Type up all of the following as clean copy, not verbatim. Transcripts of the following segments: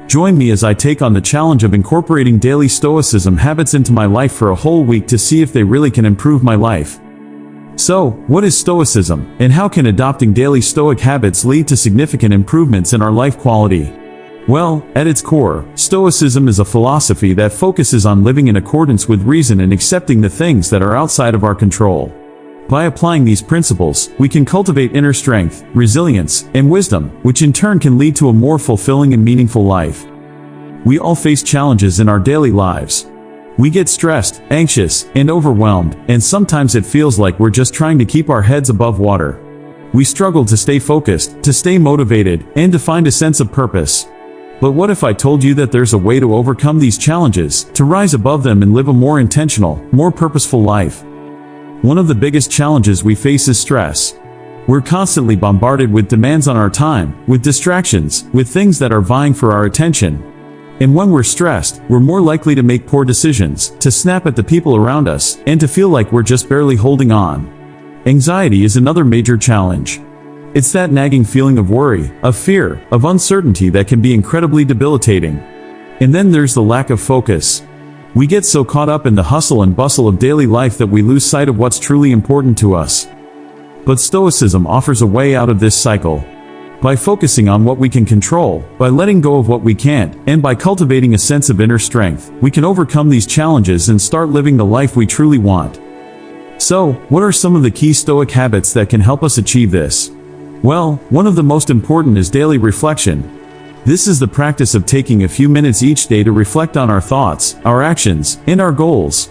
Join me as I take on the challenge of incorporating daily Stoicism habits into my life for a whole week to see if they really can improve my life. So, what is Stoicism, and how can adopting daily Stoic habits lead to significant improvements in our life quality? Well, at its core, Stoicism is a philosophy that focuses on living in accordance with reason and accepting the things that are outside of our control. By applying these principles, we can cultivate inner strength, resilience, and wisdom, which in turn can lead to a more fulfilling and meaningful life. We all face challenges in our daily lives. We get stressed, anxious, and overwhelmed, and sometimes it feels like we're just trying to keep our heads above water. We struggle to stay focused, to stay motivated, and to find a sense of purpose. But what if I told you that there's a way to overcome these challenges, to rise above them and live a more intentional, more purposeful life? One of the biggest challenges we face is stress. We're constantly bombarded with demands on our time, with distractions, with things that are vying for our attention. And when we're stressed, we're more likely to make poor decisions, to snap at the people around us, and to feel like we're just barely holding on. Anxiety is another major challenge. It's that nagging feeling of worry, of fear, of uncertainty that can be incredibly debilitating. And then there's the lack of focus. We get so caught up in the hustle and bustle of daily life that we lose sight of what's truly important to us. But Stoicism offers a way out of this cycle. By focusing on what we can control, by letting go of what we can't, and by cultivating a sense of inner strength, we can overcome these challenges and start living the life we truly want. So, what are some of the key Stoic habits that can help us achieve this? Well, one of the most important is daily reflection. This is the practice of taking a few minutes each day to reflect on our thoughts, our actions, and our goals.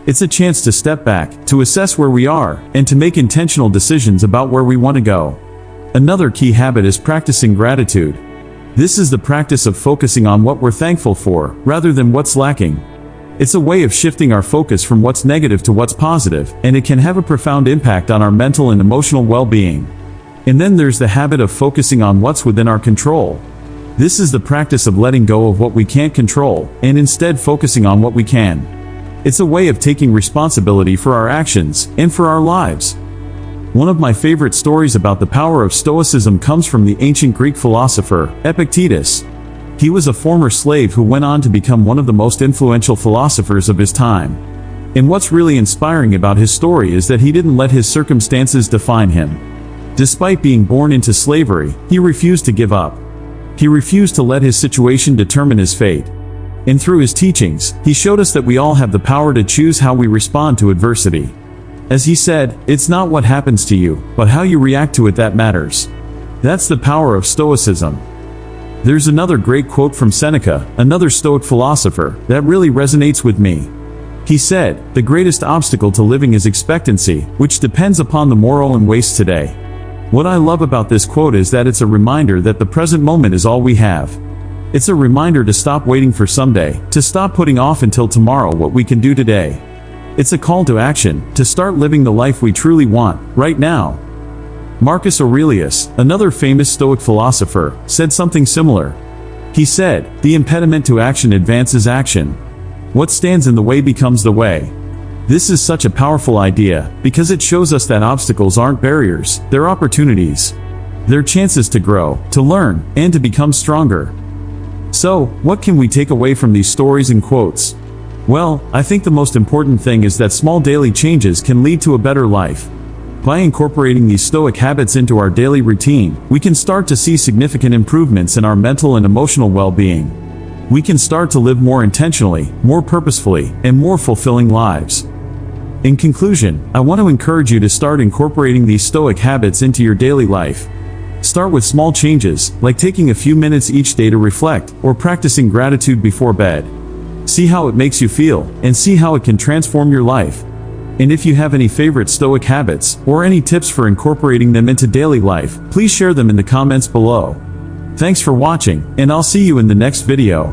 It's a chance to step back, to assess where we are, and to make intentional decisions about where we want to go. Another key habit is practicing gratitude. This is the practice of focusing on what we're thankful for, rather than what's lacking. It's a way of shifting our focus from what's negative to what's positive, and it can have a profound impact on our mental and emotional well-being. And then there's the habit of focusing on what's within our control. This is the practice of letting go of what we can't control, and instead focusing on what we can. It's a way of taking responsibility for our actions, and for our lives. One of my favorite stories about the power of Stoicism comes from the ancient Greek philosopher, Epictetus. He was a former slave who went on to become one of the most influential philosophers of his time. And what's really inspiring about his story is that he didn't let his circumstances define him. Despite being born into slavery, he refused to give up. He refused to let his situation determine his fate. And through his teachings, he showed us that we all have the power to choose how we respond to adversity. As he said, it's not what happens to you, but how you react to it that matters. That's the power of Stoicism. There's another great quote from Seneca, another Stoic philosopher, that really resonates with me. He said, "The greatest obstacle to living is expectancy, which depends upon the moral and waste today." What I love about this quote is that it's a reminder that the present moment is all we have. It's a reminder to stop waiting for someday, to stop putting off until tomorrow what we can do today. It's a call to action, to start living the life we truly want, right now. Marcus Aurelius, another famous Stoic philosopher, said something similar. He said, "The impediment to action advances action. What stands in the way becomes the way." This is such a powerful idea, because it shows us that obstacles aren't barriers, they're opportunities. They're chances to grow, to learn, and to become stronger. So, what can we take away from these stories and quotes? Well, I think the most important thing is that small daily changes can lead to a better life. By incorporating these Stoic habits into our daily routine, we can start to see significant improvements in our mental and emotional well-being. We can start to live more intentionally, more purposefully, and more fulfilling lives. In conclusion, I want to encourage you to start incorporating these Stoic habits into your daily life. Start with small changes, like taking a few minutes each day to reflect, or practicing gratitude before bed. See how it makes you feel, and see how it can transform your life. And if you have any favorite Stoic habits, or any tips for incorporating them into daily life, please share them in the comments below. Thanks for watching, and I'll see you in the next video.